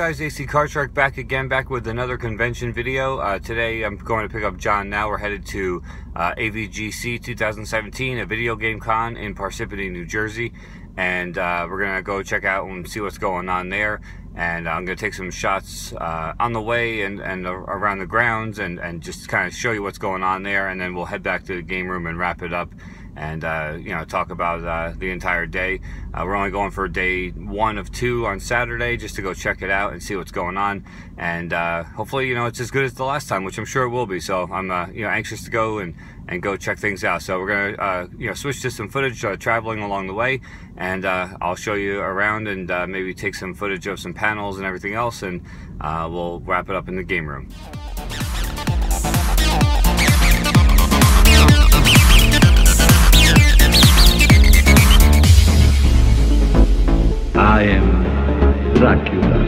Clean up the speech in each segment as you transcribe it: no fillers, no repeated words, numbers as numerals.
guys, ACCardShark back with another convention video. Today I'm going to pick up John now. We're headed to AVGC 2017, a video game con in Parsippany, New Jersey. And we're going to go check out and see what's going on there. And I'm going to take some shots on the way and around the grounds and just kind of show you what's going on there. And then we'll head back to the game room and wrap it up and you know, talk about the entire day. We're only going for day 1 of 2 on Saturday just to go check it out and see what's going on. And hopefully, you know, it's as good as the last time, which I'm sure it will be. So I'm you know, anxious to go and go check things out. So we're gonna you know, switch to some footage traveling along the way, and I'll show you around and maybe take some footage of some panels and everything else, and we'll wrap it up in the game room. I am Dracula.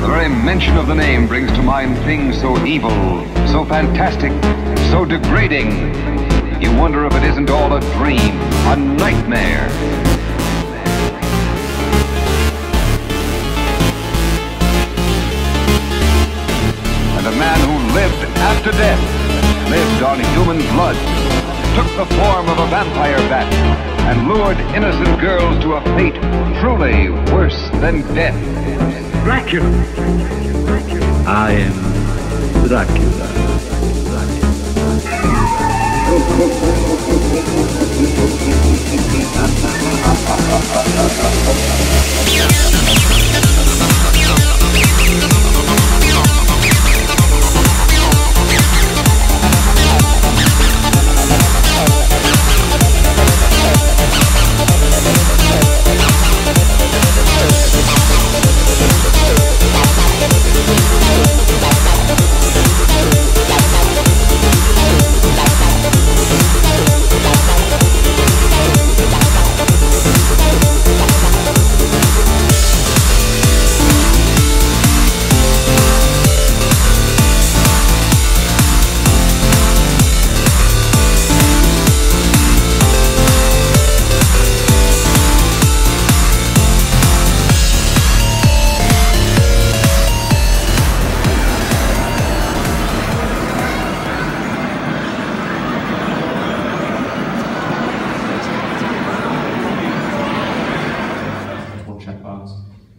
The very mention of the name brings to mind things so evil, so fantastic, so degrading. You wonder if it isn't all a dream, a nightmare. And a man who lived after death, lived on human blood, took the form of a vampire bat, and lured innocent girls to a fate truly worse than death. Dracula. I am Dracula.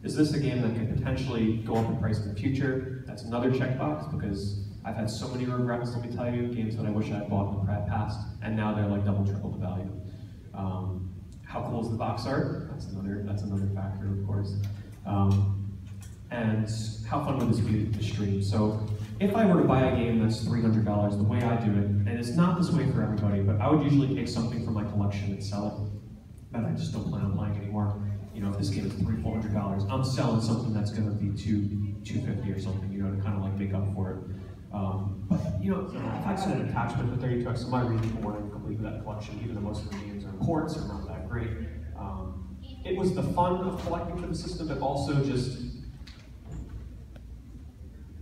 Is this a game that could potentially go up in price in the future? That's another checkbox, because I've had so many regrets, let me tell you, games that I wish I had bought in the past, and now they're like double, triple the value. How cool is the box art? That's another factor, of course. And how fun would this be to stream? So if I were to buy a game that's $300, the way I do it, and it's not this way for everybody, but I would usually take something from my collection and sell it, that I just don't plan on playing anymore. You know, if this game is $300-$400, I'm selling something that's going to be $250 or something, you know, to kind of like make up for it. But you know, I've had an attachment to 32X, so my reason for wanting to complete that collection, even though most of the games are ports, are not that great. It was the fun of collecting for the system, but also just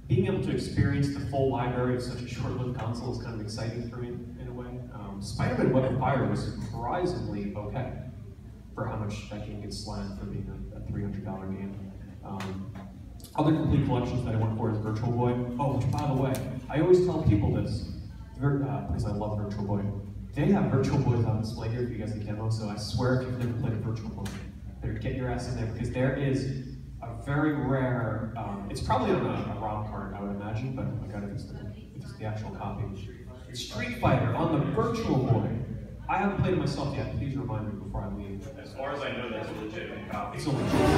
being able to experience the full library of such a short-lived console is kind of exciting for me in a way. Spider-Man Web of Fire was surprisingly okay for how much that game gets slammed for being a $300 game. Other complete collections that I went for is Virtual Boy. Oh, which by the way, I always tell people this, because I love Virtual Boy. They have Virtual Boys on display here for you guys to demo, so I swear if you've never played a Virtual Boy, better get your ass in there, because there is a very rare, it's probably on a ROM card, I would imagine, but oh my god, if it's the actual copy. It's Street Fighter on the Virtual Boy. I haven't played it myself yet. Please remind me before I leave. As far as I know, that's a legitimate copy. It's a legitimate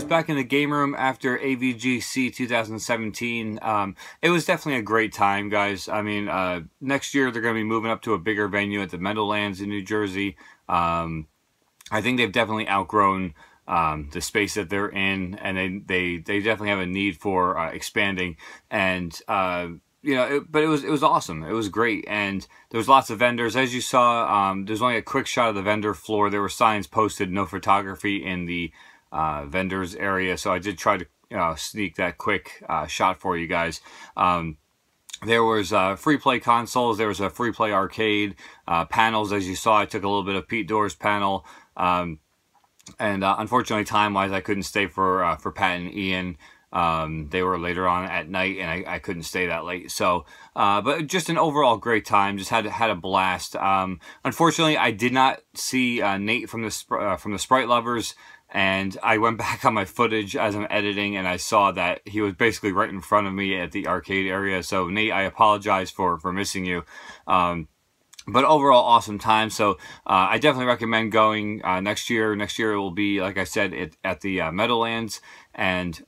Back in the game room after AVGC 2017. It was definitely a great time, guys. I mean, next year they're going to be moving up to a bigger venue at the Meadowlands in New Jersey. I think they've definitely outgrown the space that they're in, and they definitely have a need for expanding. And you know, but it was awesome. It was great, and there was lots of vendors, as you saw. There's only a quick shot of the vendor floor. There were signs posted, no photography in the vendors area, so I did try to sneak that quick shot for you guys. There was free play consoles, there was a free play arcade, panels, as you saw. I took a little bit of Pete Door's panel, and unfortunately time-wise I couldn't stay for Pat and Ian. They were later on at night, and I couldn't stay that late. So, but just an overall great time. Just had a blast. Unfortunately, I did not see Nate from the Sprite Lovers, and I went back on my footage as I'm editing, and I saw that he was basically right in front of me at the arcade area. So, Nate, I apologize for missing you. But overall, awesome time. So I definitely recommend going next year. Next year it will be, like I said, at the Meadowlands, and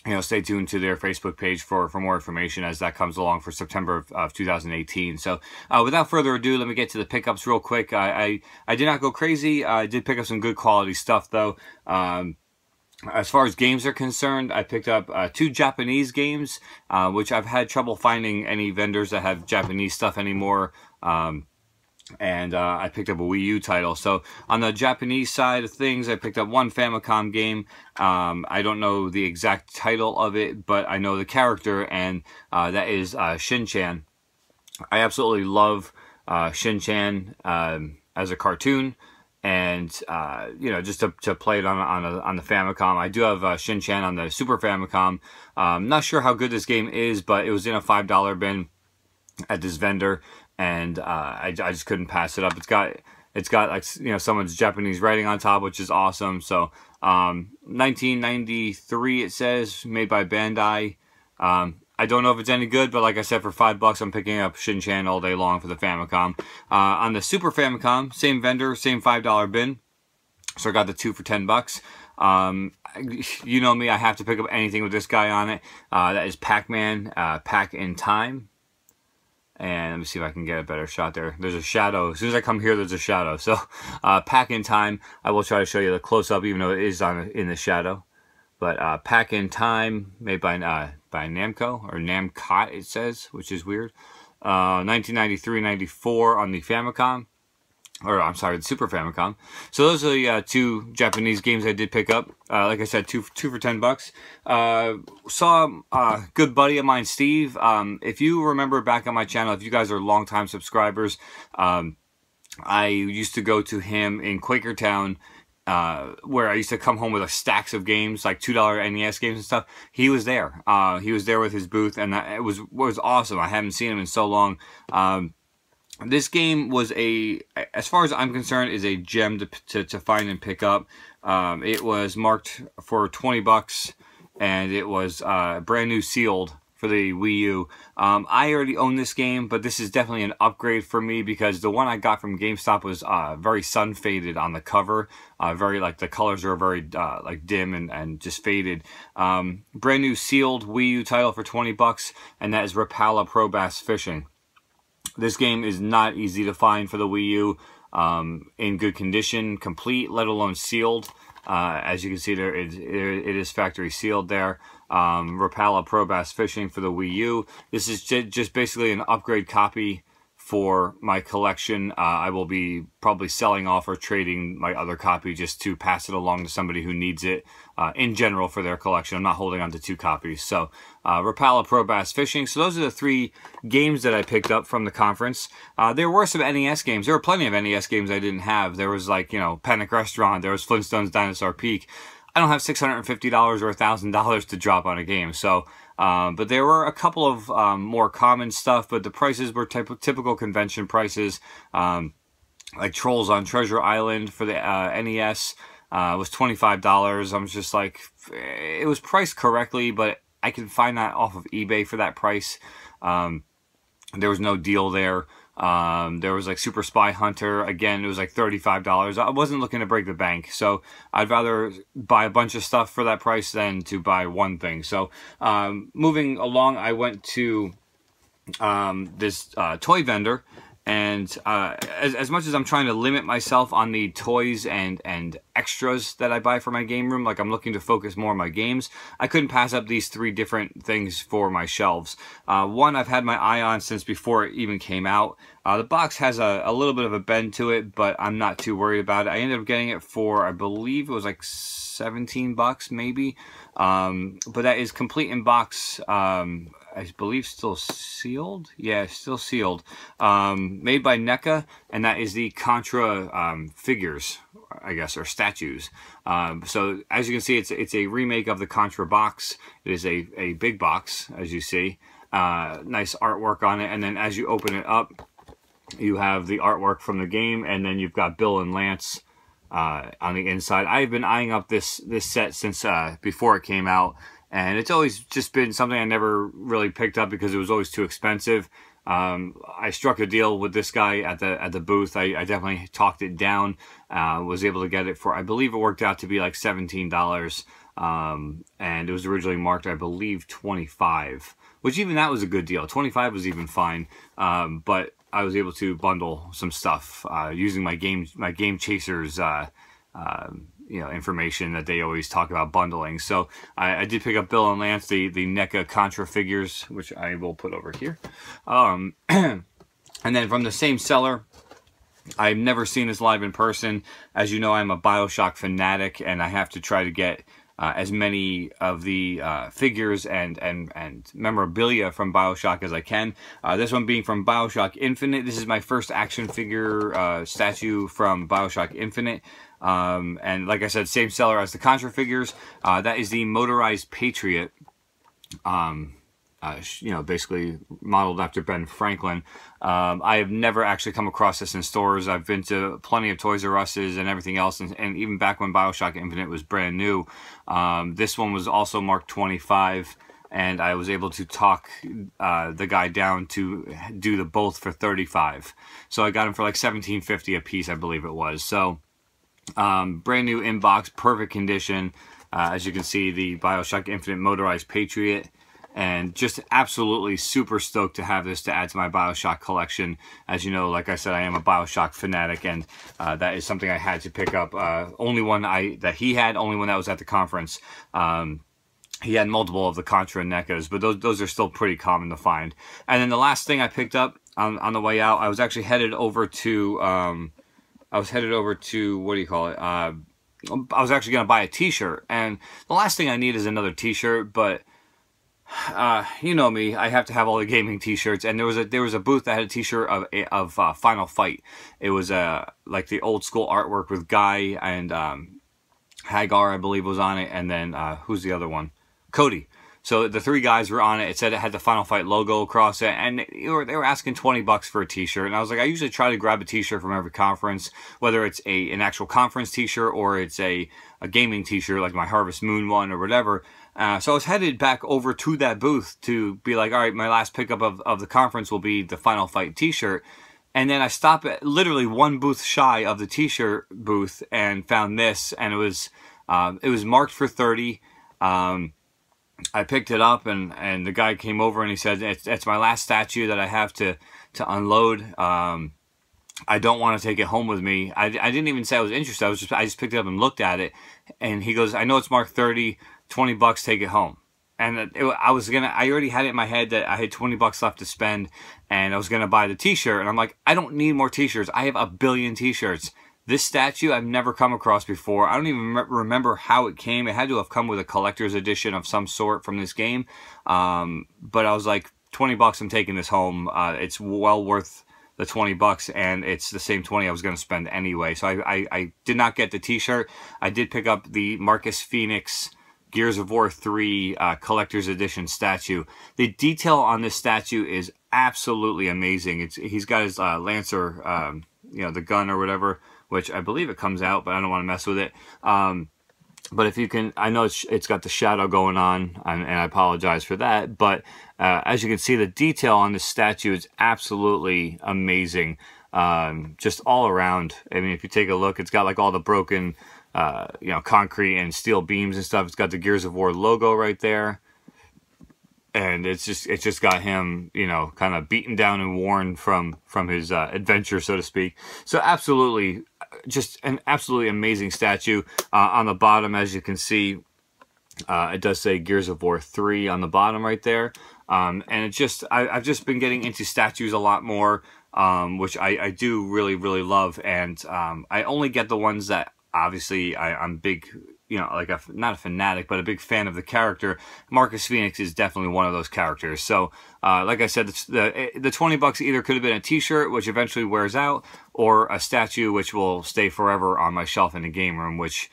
you know, stay tuned to their Facebook page for more information as that comes along for September of 2018. So without further ado, let me get to the pickups real quick. I did not go crazy. I did pick up some good quality stuff though. As far as games are concerned, I picked up 2 Japanese games, which I've had trouble finding any vendors that have Japanese stuff anymore. And I picked up a Wii U title. So on the Japanese side of things, I picked up 1 Famicom game. I don't know the exact title of it, but I know the character, and that is Shin-chan. I absolutely love Shin-chan as a cartoon. And you know, just to play it on the Famicom. I do have Shin-chan on the Super Famicom. Not sure how good this game is, but it was in a $5 bin at this vendor, and I just couldn't pass it up. It's got like, you know, someone's Japanese writing on top, which is awesome. So 1993 it says, made by Bandai. I don't know if it's any good, but like I said, for $5 I'm picking up Shin-chan all day long for the Famicom. On the Super Famicom, same vendor, same $5 bin, so I got the 2 for $10. You know me, I have to pick up anything with this guy on it. That is Pac-Man, Pac in Time. And let me see if I can get a better shot there. There's a shadow. As soon as I come here, there's a shadow. So, Pac in Time. I will try to show you the close-up, even though it is in the shadow. But Pac in Time, made by Namco, or Namcot, it says, which is weird. 1993-94 on the Famicom. Or, I'm sorry, the Super Famicom. So those are the 2 Japanese games I did pick up. Like I said, two for $10. Saw a good buddy of mine, Steve. If you remember back on my channel, if you guys are longtime subscribers, I used to go to him in Quakertown, where I used to come home with stacks of games, like $2 NES games and stuff. He was there. He was there with his booth, and it was awesome. I haven't seen him in so long. This game was as far as I'm concerned, is a gem to find and pick up. It was marked for $20, and it was brand new sealed for the Wii U. I already own this game, but this is definitely an upgrade for me, because the one I got from GameStop was very sun faded on the cover. Very, like, the colors are very like dim and just faded. Brand new sealed Wii U title for $20, and that is Rapala Pro Bass Fishing. This game is not easy to find for the Wii U in good condition, complete, let alone sealed. As you can see there, it is factory sealed there. Rapala Pro Bass Fishing for the Wii U. This is just basically an upgrade copy for my collection. I will be probably selling off or trading my other copy just to pass it along to somebody who needs it in general for their collection. I'm not holding on to 2 copies. So Rapala Pro Bass Fishing. So those are the 3 games that I picked up from the conference. There were some NES games. There were plenty of NES games I didn't have. There was, like, you know, Panic Restaurant. There was Flintstones Dinosaur Peak. I don't have $650 or $1,000 to drop on a game. So, but there were a couple of more common stuff, but the prices were typical convention prices. Like Trolls on Treasure Island for the NES was $25. I was just like, it was priced correctly, but I can find that off of eBay for that price. There was no deal there. There was like Super Spy Hunter. Again, it was like $35. I wasn't looking to break the bank, so I'd rather buy a bunch of stuff for that price than to buy one thing. So moving along, I went to this toy vendor, and as much as I'm trying to limit myself on the toys and extras that I buy for my game room, like I'm looking to focus more on my games, I couldn't pass up these 3 different things for my shelves. One I've had my eye on since before it even came out. The box has a little bit of a bend to it, but I'm not too worried about it. I ended up getting it for, I believe it was like 17 bucks maybe. But that is complete in box. I believe still sealed. Yeah, still sealed. Made by NECA, and that is the Contra figures, I guess, or statues. So as you can see, it's a remake of the Contra box. It is a big box, as you see. Nice artwork on it, and then as you open it up, you have the artwork from the game, and then you've got Bill and Lance on the inside. I've been eyeing up this set since before it came out. And it's always just been something I never really picked up because it was always too expensive. I struck a deal with this guy at the booth. I definitely talked it down. Was able to get it for, I believe it worked out to be like $17. And it was originally marked, I believe, $25, which even that was a good deal. $25 was even fine. But I was able to bundle some stuff using my Game Chasers you know, information that they always talk about bundling. So I did pick up Bill and Lance, the NECA Contra figures, which I will put over here. And then from the same seller, I've never seen this live in person. As you know, I'm a BioShock fanatic, and I have to try to get as many of the figures and memorabilia from BioShock as I can. This one being from BioShock Infinite. This is my first action figure statue from BioShock Infinite. And like I said, same seller as the Contra figures. That is the Motorized Patriot. You know, basically modeled after Ben Franklin. I have never actually come across this in stores. I've been to plenty of Toys R Us's and everything else, and even back when BioShock Infinite was brand new. This one was also marked 25, and I was able to talk the guy down to do the both for 35. So I got him for like $17.50 a piece, I believe it was. So brand new inbox, perfect condition. As you can see, the BioShock Infinite Motorized Patriot. And just absolutely super stoked to have this to add to my BioShock collection. As you know, like I said, I am a BioShock fanatic, and that is something I had to pick up. Only one that he had, only one that was at the conference. He had multiple of the Contra and NECAs, but those are still pretty common to find. And then the last thing I picked up on the way out, I was actually headed over to, what do you call it? I was actually going to buy a t-shirt, and the last thing I need is another t-shirt, but you know me, I have to have all the gaming t-shirts, and there was a booth that had a t-shirt of Final Fight. It was like the old school artwork with Guy and Hagar, I believe, was on it, and then who's the other one? Cody. So the 3 guys were on it. It said it had the Final Fight logo across it, and they were asking $20 for a t-shirt. And I was like, I usually try to grab a t-shirt from every conference, whether it's an actual conference t-shirt or it's a gaming t-shirt like my Harvest Moon one or whatever. So I was headed back over to that booth to be like, all right, my last pickup of the conference will be the Final Fight t-shirt. And then I stopped at literally one booth shy of the t-shirt booth and found this, and it was marked for $30. I picked it up, and the guy came over and he said, it's my last statue that I have to unload. I don't want to take it home with me. I didn't even say I was interested. I just picked it up and looked at it, and he goes, I know it's marked 30, $20, take it home. I already had it in my head that I had 20 bucks left to spend, and I was gonna buy the t-shirt, and I'm like, I don't need more t-shirts. I have a billion t-shirts. This statue I've never come across before. I don't even remember how it came. It had to have come with a collector's edition of some sort from this game. But I was like, 20 bucks, I'm taking this home. It's well worth the 20 bucks, and it's the same 20 I was going to spend anyway. So I did not get the t-shirt. I did pick up the Marcus Phoenix Gears of War 3 collector's edition statue. The detail on this statue is absolutely amazing. He's got his Lancer, you know, the gun or whatever, which I believe it comes out, but I don't want to mess with it. But if you can, I know it's got the shadow going on, and I apologize for that. But as you can see, the detail on this statue is absolutely amazing, just all around. I mean, if you take a look, it's got like all the broken, you know, concrete and steel beams and stuff. It's got the Gears of War logo right there. And it's just got him, you know, kind of beaten down and worn from his adventure, so to speak. So absolutely, just an absolutely amazing statue. On the bottom, as you can see, it does say Gears of War 3 on the bottom right there. And it just, I've just been getting into statues a lot more, which I do really, really love. And I only get the ones that, obviously, I'm big, you know, like not a fanatic, but a big fan of the character. Marcus Phoenix is definitely one of those characters. So, like I said, the 20 bucks either could have been a t-shirt, which eventually wears out, or a statue, which will stay forever on my shelf in the game room, which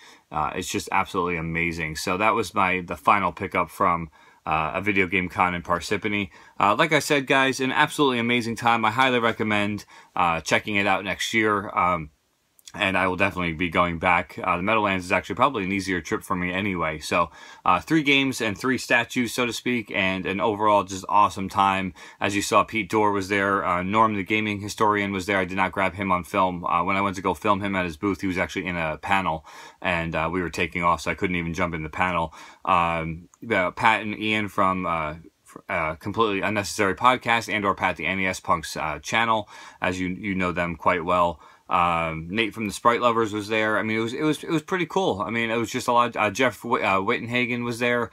is just absolutely amazing. So that was the final pickup from a video game con in Parsippany. Like I said, guys, an absolutely amazing time. I highly recommend checking it out next year. And I will definitely be going back. The Meadowlands is actually probably an easier trip for me anyway. So 3 games and 3 statues, so to speak, and an overall just awesome time. As you saw, Pete Dorr was there. Norm, the gaming historian, was there. I did not grab him on film. When I went to go film him at his booth, he was actually in a panel, and we were taking off, so I couldn't even jump in the panel. Pat and Ian from Completely Unnecessary Podcast and or Pat the NES Punk's channel, as you know them quite well. Nate from the Sprite Lovers was there. I mean, it was pretty cool. I mean, it was just a lot. Jeff Wittenhagen was there,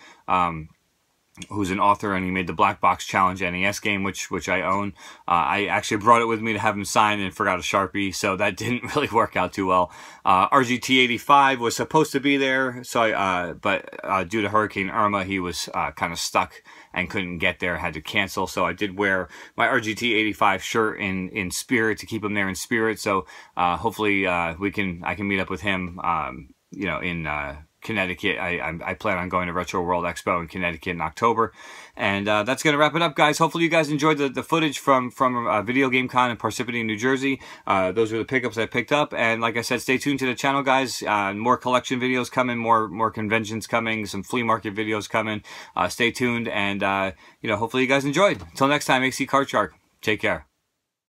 who's an author, and he made the Black Box Challenge NES game, which I own. I actually brought it with me to have him sign and forgot a Sharpie, so that didn't really work out too well. RGT85 was supposed to be there, so but due to Hurricane Irma, he was kind of stuck and couldn't get there, had to cancel. So I did wear my RGT85 shirt in spirit to keep him there in spirit. So hopefully I can meet up with him, you know, in Connecticut. I plan on going to Retro World Expo in Connecticut in October. And that's going to wrap it up, guys. Hopefully you guys enjoyed the footage from Video Game Con in Parsippany, New Jersey. Those are the pickups I picked up. And like I said, stay tuned to the channel, guys. More collection videos coming, more conventions coming, some flea market videos coming. Stay tuned, and you know, hopefully you guys enjoyed. Until next time, ACCardShark. Take care.